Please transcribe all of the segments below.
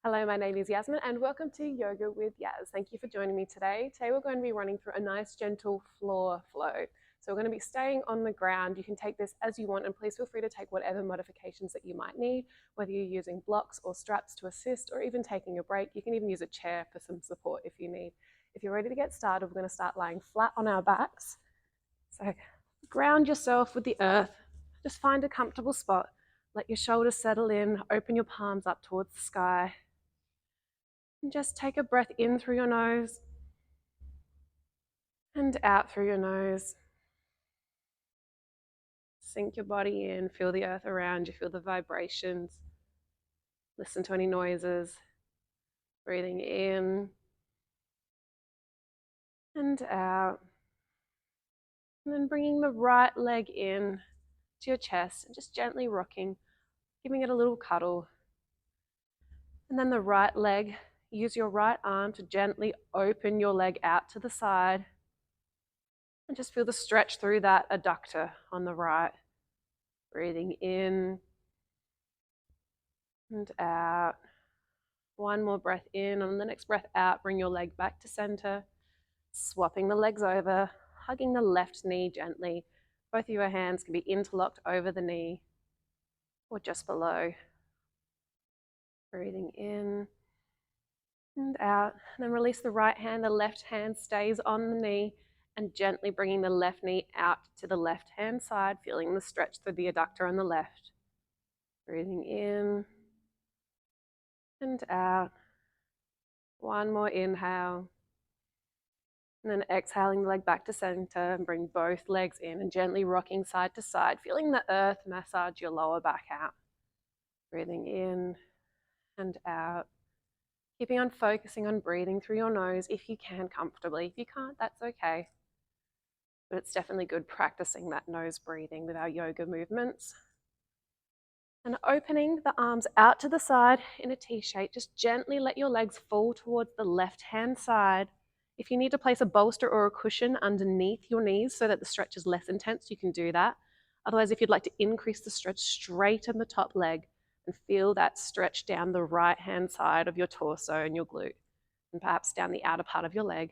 Hello, my name is Yasmin and welcome to Yoga with Yaz. Thank you for joining me today. Today we're going to be running through a nice gentle floor flow. So we're going to be staying on the ground. You can take this as you want and please feel free to take whatever modifications that you might need, whether you're using blocks or straps to assist or even taking a break. You can even use a chair for some support if you need. If you're ready to get started, we're going to start lying flat on our backs. So ground yourself with the earth. Just find a comfortable spot. Let your shoulders settle in. Open your palms up towards the sky. And just take a breath in through your nose and out through your nose. Sink your body in, feel the earth around you, feel the vibrations. Listen to any noises. Breathing in and out. And then bringing the right leg in to your chest and just gently rocking, giving it a little cuddle. And then the right leg, use your right arm to gently open your leg out to the side. And just feel the stretch through that adductor on the right. Breathing in and out. One more breath in. On the next breath out, bring your leg back to center. Swapping the legs over, hugging the left knee gently. Both of your hands can be interlocked over the knee or just below. Breathing in and out. And then release the right hand. The left hand stays on the knee and gently bringing the left knee out to the left hand side, feeling the stretch through the adductor on the left. Breathing in and out. One more inhale. And then exhaling the leg back to center and bring both legs in and gently rocking side to side, feeling the earth massage your lower back out. Breathing in and out. Keeping on focusing on breathing through your nose if you can comfortably. If you can't, that's okay. But it's definitely good practicing that nose breathing with our yoga movements. And opening the arms out to the side in a T shape, just gently let your legs fall towards the left-hand side. If you need to place a bolster or a cushion underneath your knees so that the stretch is less intense, you can do that. Otherwise, if you'd like to increase the stretch, straighten the top leg and feel that stretch down the right-hand side of your torso and your glute, and perhaps down the outer part of your leg.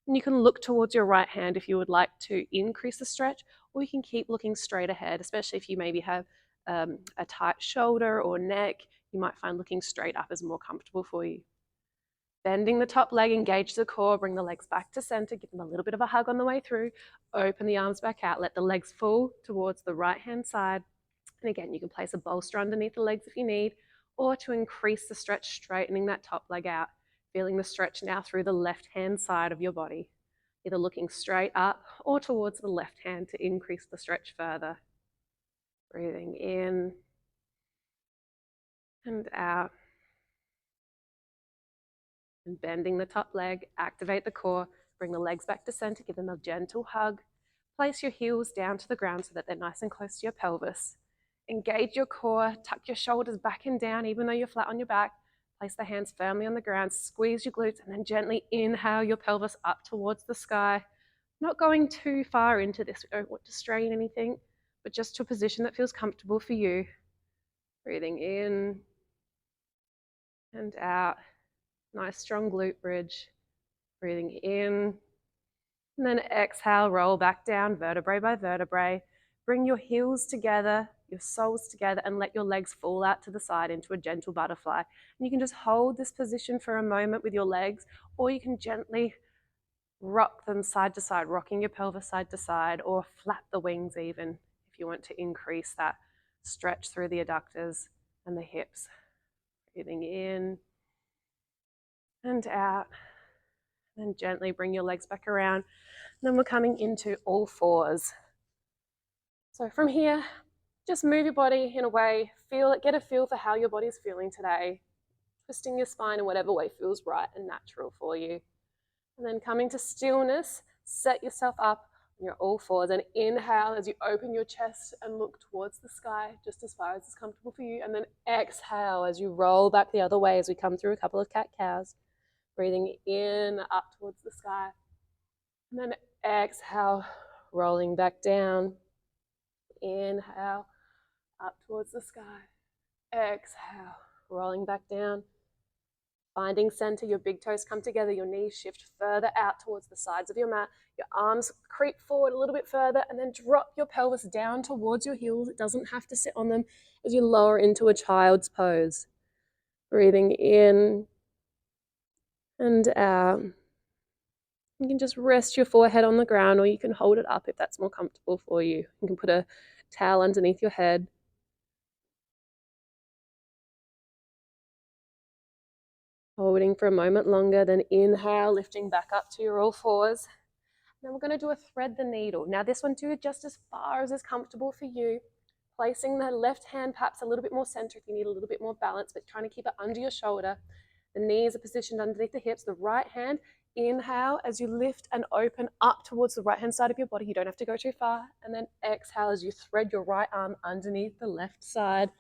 And you can look towards your right hand if you would like to increase the stretch, or you can keep looking straight ahead, especially if you maybe have a tight shoulder or neck. You might find looking straight up is more comfortable for you. Bending the top leg, engage the core, bring the legs back to center, give them a little bit of a hug on the way through, open the arms back out, let the legs fall towards the right-hand side. And again, you can place a bolster underneath the legs if you need, or to increase the stretch, straightening that top leg out, feeling the stretch now through the left-hand side of your body, either looking straight up or towards the left hand to increase the stretch further. Breathing in and out. And bending the top leg, activate the core, bring the legs back to center, give them a gentle hug. Place your heels down to the ground so that they're nice and close to your pelvis. Engage your core, tuck your shoulders back and down even though you're flat on your back. Place the hands firmly on the ground, squeeze your glutes, and then gently inhale your pelvis up towards the sky. Not going too far into this, we don't want to strain anything, but just to a position that feels comfortable for you. Breathing in and out. Nice strong glute bridge. Breathing in. And then exhale, roll back down, vertebrae by vertebrae. Bring your heels together, your soles together, and let your legs fall out to the side into a gentle butterfly. And you can just hold this position for a moment with your legs, or you can gently rock them side to side, rocking your pelvis side to side, or flap the wings even if you want to increase that stretch through the adductors and the hips. Breathing in and out. And gently bring your legs back around. And then we're coming into all fours. So from here, just move your body in a way, feel it, get a feel for how your body's feeling today. Twisting your spine in whatever way feels right and natural for you. And then coming to stillness, set yourself up on your all fours and inhale as you open your chest and look towards the sky, just as far as is comfortable for you. And then exhale as you roll back the other way as we come through a couple of cat-cows. Breathing in, up towards the sky. And then exhale, rolling back down. Inhale, up towards the sky. Exhale, rolling back down. Finding center, your big toes come together, your knees shift further out towards the sides of your mat, your arms creep forward a little bit further, and then drop your pelvis down towards your heels. It doesn't have to sit on them as you lower into a child's pose. Breathing in and out. You can just rest your forehead on the ground, or you can hold it up if that's more comfortable for you. You can put a towel underneath your head. Holding for a moment longer, then inhale, lifting back up to your all fours. Then we're going to do a thread the needle. Now this one, do just as far as is comfortable for you. Placing the left hand perhaps a little bit more center if you need a little bit more balance, but trying to keep it under your shoulder. The knees are positioned underneath the hips. The right hand, inhale as you lift and open up towards the right hand side of your body. You don't have to go too far. And then exhale as you thread your right arm underneath the left side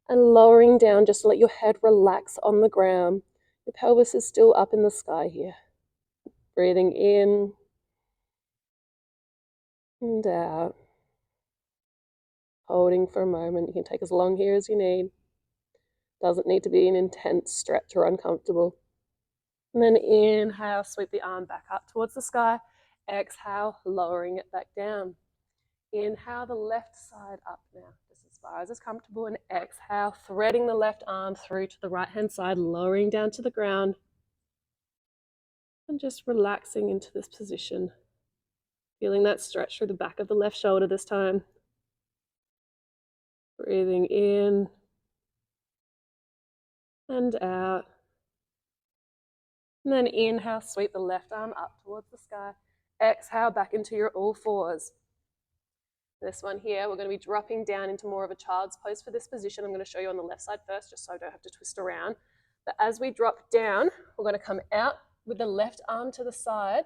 and lowering down just to let your head relax on the ground. The pelvis is still up in the sky here. Breathing in and out. Holding for a moment. You can take as long here as you need. Doesn't need to be an intense stretch or uncomfortable. And then inhale, sweep the arm back up towards the sky. Exhale, lowering it back down. Inhale the left side up now, just as far as is comfortable. And exhale, threading the left arm through to the right hand side, lowering down to the ground. And just relaxing into this position. Feeling that stretch through the back of the left shoulder this time. Breathing in and out. And then inhale, sweep the left arm up towards the sky. Exhale, back into your all fours. This one here, we're going to be dropping down into more of a child's pose for this position. I'm going to show you on the left side first, just so I don't have to twist around. But as we drop down, we're going to come out with the left arm to the side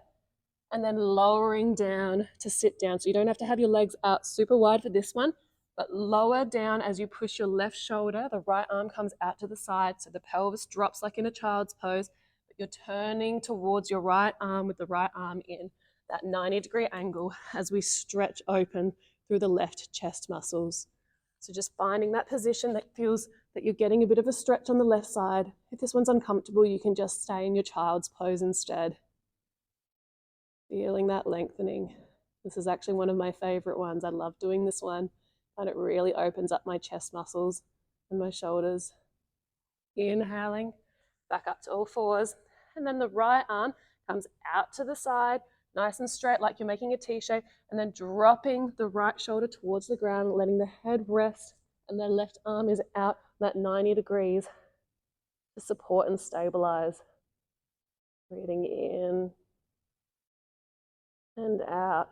and then lowering down to sit down. So you don't have to have your legs out super wide for this one, but lower down as you push your left shoulder. The right arm comes out to the side, so the pelvis drops like in a child's pose, but you're turning towards your right arm with the right arm in that 90-degree angle as we stretch open through the left chest muscles. So just finding that position that feels that you're getting a bit of a stretch on the left side. If this one's uncomfortable, you can just stay in your child's pose instead. Feeling that lengthening. This is actually one of my favorite ones. I love doing this one, and it really opens up my chest muscles and my shoulders. Inhaling, back up to all fours, and then the right arm comes out to the side, nice and straight like you're making a T shape, and then dropping the right shoulder towards the ground, letting the head rest, and the left arm is out at 90 degrees to support and stabilize. Breathing in and out,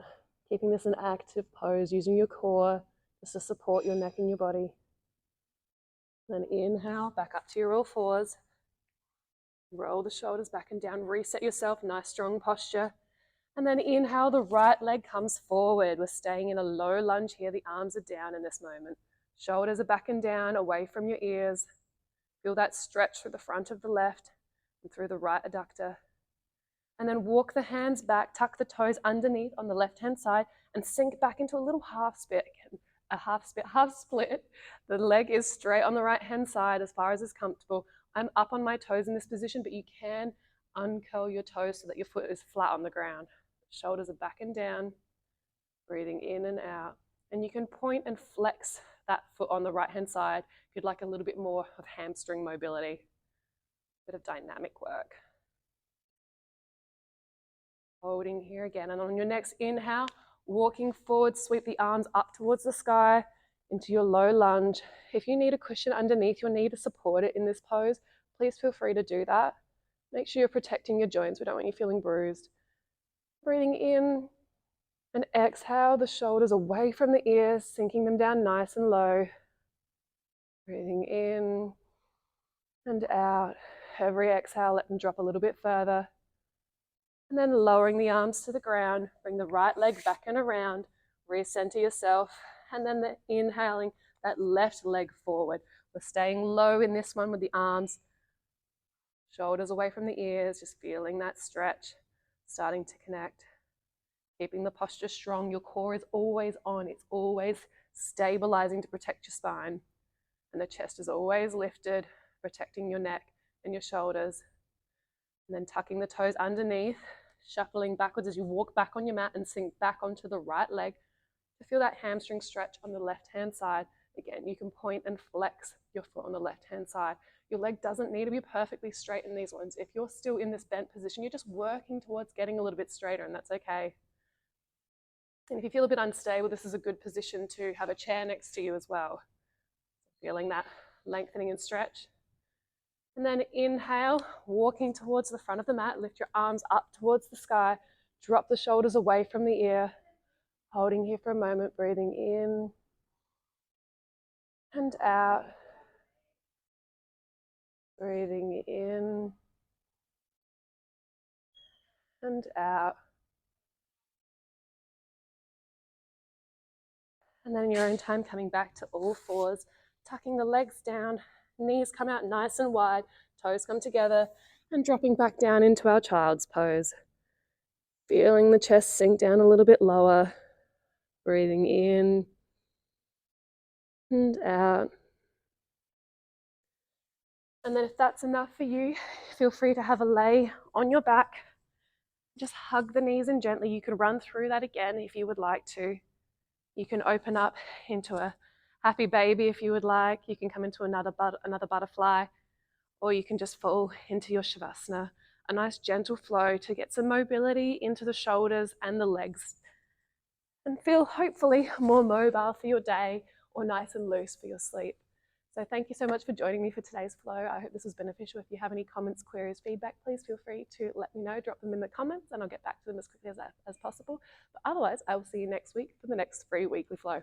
keeping this an active pose, using your core just to support your neck and your body. Then inhale, back up to your all fours. Roll the shoulders back and down, reset yourself, nice strong posture. And then inhale, the right leg comes forward. We're staying in a low lunge here. The arms are down in this moment. Shoulders are back and down, away from your ears. Feel that stretch through the front of the left and through the right adductor. And then walk the hands back, tuck the toes underneath on the left-hand side, and sink back into a little half split. Half split. The leg is straight on the right-hand side as far as is comfortable. I'm up on my toes in this position, but you can uncurl your toes so that your foot is flat on the ground. Shoulders are back and down, breathing in and out. And you can point and flex that foot on the right-hand side if you'd like a little bit more of hamstring mobility. Bit of dynamic work. Holding here again. And on your next inhale, walking forward, sweep the arms up towards the sky into your low lunge. If you need a cushion underneath your knee to support it in this pose, please feel free to do that. Make sure you're protecting your joints. We don't want you feeling bruised. Breathing in and exhale the shoulders away from the ears, sinking them down nice and low. Breathing in and out. Every exhale, let them drop a little bit further. And then lowering the arms to the ground, bring the right leg back and around, recenter yourself, and then inhaling that left leg forward. We're staying low in this one with the arms, shoulders away from the ears, just feeling that stretch, starting to connect. Keeping the posture strong, your core is always on, it's always stabilizing to protect your spine. And the chest is always lifted, protecting your neck and your shoulders. And then tucking the toes underneath, shuffling backwards as you walk back on your mat and sink back onto the right leg to feel that hamstring stretch on the left-hand side. Again, you can point and flex your foot on the left-hand side. Your leg doesn't need to be perfectly straight in these ones. If you're still in this bent position, you're just working towards getting a little bit straighter, and that's okay. And if you feel a bit unstable, this is a good position to have a chair next to you as well. Feeling that lengthening and stretch. And then inhale, walking towards the front of the mat, lift your arms up towards the sky, drop the shoulders away from the ear, holding here for a moment, breathing in and out, breathing in and out. And then in your own time, coming back to all fours, tucking the legs down, knees come out nice and wide, toes come together, and dropping back down into our child's pose. Feeling the chest sink down a little bit lower, breathing in and out. And then if that's enough for you, feel free to have a lay on your back. Just hug the knees in gently. You can run through that again if you would like to. You can open up into a happy baby if you would like. You can come into another butterfly, or you can just fall into your Shavasana. A nice gentle flow to get some mobility into the shoulders and the legs and feel hopefully more mobile for your day or nice and loose for your sleep. So thank you so much for joining me for today's flow. I hope this was beneficial. If you have any comments, queries, feedback, please feel free to let me know. Drop them in the comments and I'll get back to them as quickly as possible. But otherwise, I will see you next week for the next free weekly flow.